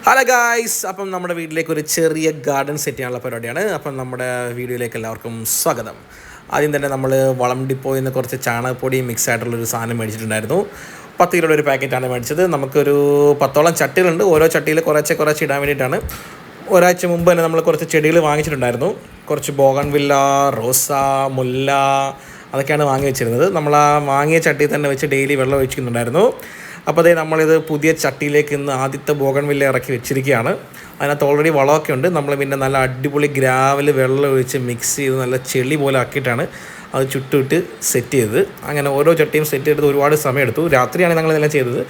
Hello guys, അപ്പം നമ്മുടെ വീട്ടിലേക്ക് ഒരു ചെറിയ ഗാർഡൻ സെറ്റ് ചെയ്യാനുള്ള പരിപാടിയാണ്. അപ്പം നമ്മുടെ വീഡിയോയിലേക്ക് എല്ലാവർക്കും സ്വാഗതം. ആദ്യം തന്നെ നമ്മൾ വളം ഡിപ്പോയിൽ നിന്ന് കുറച്ച് ചാണകപ്പൊടി മിക്സ് ആയിട്ടുള്ളൊരു സാധനം മേടിച്ചിട്ടുണ്ടായിരുന്നു. 10 കിലോയുടെ ഒരു പാക്കറ്റാണ് മേടിച്ചത്. നമുക്കൊരു 10ഓളം ചട്ടികളുണ്ട്. ഓരോ ചട്ടിയിൽ കുറച്ച് ഇടാൻ വേണ്ടിയിട്ടാണ്. ഒരാഴ്ച മുമ്പ് തന്നെ നമ്മൾ കുറച്ച് ചെടികൾ വാങ്ങിച്ചിട്ടുണ്ടായിരുന്നു. കുറച്ച് ബോഗൺവില്ല, റോസ, മുല്ല അതൊക്കെയാണ് വാങ്ങി വെച്ചിരുന്നത്. നമ്മൾ ആ വാങ്ങിയ ചട്ടിയിൽ തന്നെ വെച്ച് ഡെയിലി വെള്ളം ഒഴിക്കുന്നുണ്ടായിരുന്നു. അപ്പോൾ അതേ നമ്മളിത് പുതിയ ചട്ടിയിലേക്ക് ഇന്ന് ആദ്യത്തെ ബോഗൺവില്ല ഇറക്കി വെച്ചിരിക്കുകയാണ്. അതിനകത്ത് ഓൾറെഡി വളമൊക്കെ ഉണ്ട്. നമ്മൾ പിന്നെ നല്ല അടിപൊളി ഗ്രാവൽ വെള്ളം ഒഴിച്ച് മിക്സ് ചെയ്ത് നല്ല ചെളി പോലെ ആക്കിയിട്ടാണ് അത് ചുട്ടിട്ട് സെറ്റ് ചെയ്തത്. അങ്ങനെ ഓരോ ചട്ടിയും സെറ്റ് ചെയ്തത് ഒരുപാട് സമയമെടുത്തു. രാത്രിയാണ് ഞങ്ങളിതെല്ലാം ചെയ്തത്.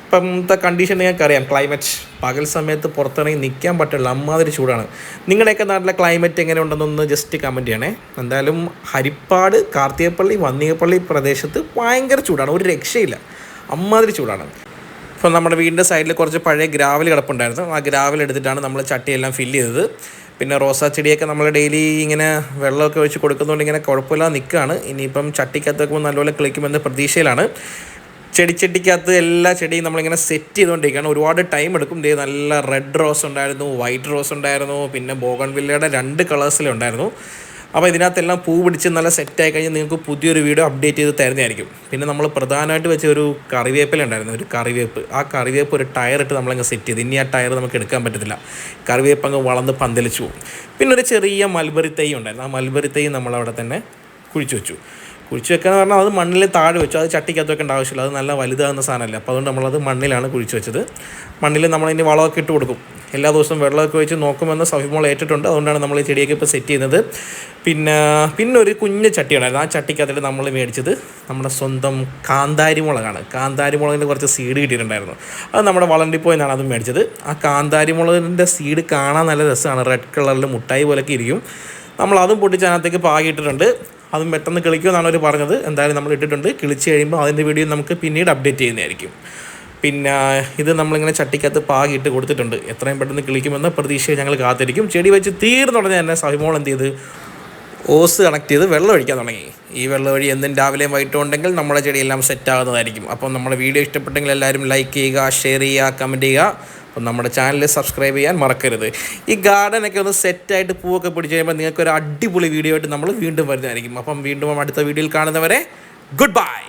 ഇപ്പോഴത്തെ കണ്ടീഷൻ നിങ്ങൾക്കറിയാം, ക്ലൈമറ്റ് പകൽ സമയത്ത് പുറത്തിറങ്ങി നിൽക്കാൻ പറ്റില്ല, അമ്മാതിരി ചൂടാണ്. നിങ്ങളുടെയൊക്കെ നാട്ടിലെ ക്ലൈമറ്റ് എങ്ങനെ ഉണ്ടെന്നൊന്ന് ജസ്റ്റ് കമൻറ്റ് ചെയ്യണേ. എന്തായാലും ഹരിപ്പാട്, കാർത്തികപ്പള്ളി, വന്നികപ്പള്ളി പ്രദേശത്ത് ഭയങ്കര ചൂടാണ്, ഒരു രക്ഷയില്ല, അമ്മാതിരി ചൂടാണ്. അപ്പോൾ നമ്മുടെ വീടിൻ്റെ സൈഡിൽ കുറച്ച് പഴയ ഗ്രാവൽ കിടപ്പുണ്ടായിരുന്നു. ആ ഗ്രാവൽ എടുത്തിട്ടാണ് നമ്മൾ ചട്ടിയെല്ലാം ഫില്ല് ചെയ്തത്. പിന്നെ റോസാ ചെടിയൊക്കെ നമ്മൾ ഡെയിലി ഇങ്ങനെ വെള്ളമൊക്കെ ഒഴിച്ച് കൊടുക്കുന്നതുകൊണ്ട് ഇങ്ങനെ കുഴപ്പമില്ലാതെ നിൽക്കുകയാണ്. ഇനിയിപ്പം ചട്ടിക്കകത്ത് വെക്കുമ്പോൾ നല്ലപോലെ കിളിക്കുമെന്ന പ്രതീക്ഷയിലാണ്. ചെടിച്ചട്ടിക്കകത്ത് എല്ലാ ചെടിയും നമ്മളിങ്ങനെ സെറ്റ് ചെയ്തുകൊണ്ടിരിക്കുകയാണ്. ഒരുപാട് ടൈം എടുക്കും. നല്ല റെഡ് റോസ് ഉണ്ടായിരുന്നു, വൈറ്റ് റോസ് ഉണ്ടായിരുന്നു, പിന്നെ ബോഗൺവില്ലയുടെ 2 കളേഴ്സിലുണ്ടായിരുന്നു. അപ്പോൾ ഇതിനകത്തെല്ലാം പൂ പിടിച്ച് നല്ല സെറ്റായി കഴിഞ്ഞാൽ നിങ്ങൾക്ക് പുതിയൊരു വീഡിയോ അപ്ഡേറ്റ് ചെയ്ത് തരുന്നതായിരിക്കും. പിന്നെ നമ്മൾ പ്രധാനമായിട്ട് വെച്ച ഒരു കറിവേപ്പിലുണ്ടായിരുന്നു, ഒരു കറിവേപ്പ്. ആ കറിവേപ്പ് ഒരു ടയറിട്ട് നമ്മളങ്ങ് സെറ്റ് ചെയ്ത്. ഇനി ആ ടയർ നമുക്ക് എടുക്കാൻ പറ്റത്തില്ല, കറിവേപ്പ് അങ്ങ് വളർന്ന് പന്തലിച്ചു പോകും. പിന്നെ ഒരു ചെറിയ മൽബറി തൈ ഉണ്ടായിരുന്നു. ആ മൽബറി തൈ നമ്മളവിടെ തന്നെ കുഴിച്ചു വെച്ചു വെക്കാന്ന് പറഞ്ഞാൽ അത് മണ്ണിൽ താഴെ വെച്ചു. അത് ചട്ടിക്കകത്ത് വെക്കേണ്ട ആവശ്യമില്ല, അത് നല്ല വലുതാകുന്ന സാധനമല്ല. അപ്പോൾ അതുകൊണ്ട് നമ്മളത് മണ്ണിലാണ് കുഴിച്ചു വെച്ചത്. മണ്ണിൽ നമ്മളിനി വളമൊക്കെ ഇട്ട് കൊടുക്കും. എല്ലാ ദിവസവും വെള്ളമൊക്കെ വെച്ച് നോക്കുമെന്ന് സഫിമോൾ ഏറ്റിട്ടുണ്ട്. അതുകൊണ്ടാണ് നമ്മൾ ഈ ചെടിയൊക്കെ ഇപ്പോൾ സെറ്റ് ചെയ്യുന്നത്. പിന്നെ ഒരു കുഞ്ഞ് ചട്ടി ഉണ്ടായിരുന്നു. ആ ചട്ടിക്കകത്തിട്ട് നമ്മൾ മേടിച്ചത് നമ്മുടെ സ്വന്തം കാന്താരി മുളകാണ്. കാന്താരി മുളകിൻ്റെ കുറച്ച് സീഡ് കിട്ടിയിട്ടുണ്ടായിരുന്നു. അത് നമ്മുടെ വളണ്ടിപ്പോയിൽ നിന്നാണ് അത് മേടിച്ചത്. ആ കാന്താരി മുളകിൻ്റെ സീഡ് കാണാൻ നല്ല രസമാണ്, റെഡ് കളറിൽ മുട്ടായി പോലൊക്കെ ഇരിക്കും. നമ്മളതും പൊട്ടിച്ച് അതിനകത്തേക്ക് പാകിയിട്ടിട്ടുണ്ട്. അതും പെട്ടെന്ന് കിളിക്കുമെന്നാണ് അവർ പറഞ്ഞത്. എന്തായാലും നമ്മൾ ഇട്ടിട്ടുണ്ട്. കിളിച്ച് കഴിയുമ്പോൾ അതിൻ്റെ വീഡിയോ നമുക്ക് പിന്നീട് അപ്ഡേറ്റ് ചെയ്യുന്നതായിരിക്കും. പിന്നെ ഇത് നമ്മളിങ്ങനെ ചട്ടിക്കകത്ത് പാകിയിട്ട് കൊടുത്തിട്ടുണ്ട്. എത്രയും പെട്ടെന്ന് കിളിക്കുമെന്ന പ്രതീക്ഷയെ ഞങ്ങൾ കാത്തിരിക്കും. ചെടി വെച്ച് തീർന്നുടനെ തന്നെ സഹിമോൾ എന്ത് ചെയ്ത് ഓസ് കണക്ട് ചെയ്ത് വെള്ളം ഒഴിക്കാൻ തുടങ്ങി. ഈ വെള്ളം വഴി എന്നും രാവിലെയും വൈകിട്ടും ഉണ്ടെങ്കിൽ നമ്മുടെ ചെടിയെല്ലാം സെറ്റാകുന്നതായിരിക്കും. അപ്പം നമ്മുടെ വീഡിയോ ഇഷ്ടപ്പെട്ടെങ്കിൽ എല്ലാവരും ലൈക്ക് ചെയ്യുക, ഷെയർ ചെയ്യുക, കമൻറ്റ് ചെയ്യുക. അപ്പം നമ്മുടെ ചാനൽ സബ്സ്ക്രൈബ് ചെയ്യാൻ മറക്കരുത്. ഈ ഗാർഡനൊക്കെ ഒന്ന് സെറ്റായിട്ട് പൂവൊക്കെ പിടിച്ച് കഴിയുമ്പോൾ നിങ്ങൾക്കൊരു അടിപൊളി വീഡിയോ ആയിട്ട് നമ്മൾ വീണ്ടും വരുന്നതായിരിക്കും. അപ്പം വീണ്ടും അടുത്ത വീഡിയോയിൽ കാണുന്നവരെ ഗുഡ് ബൈ.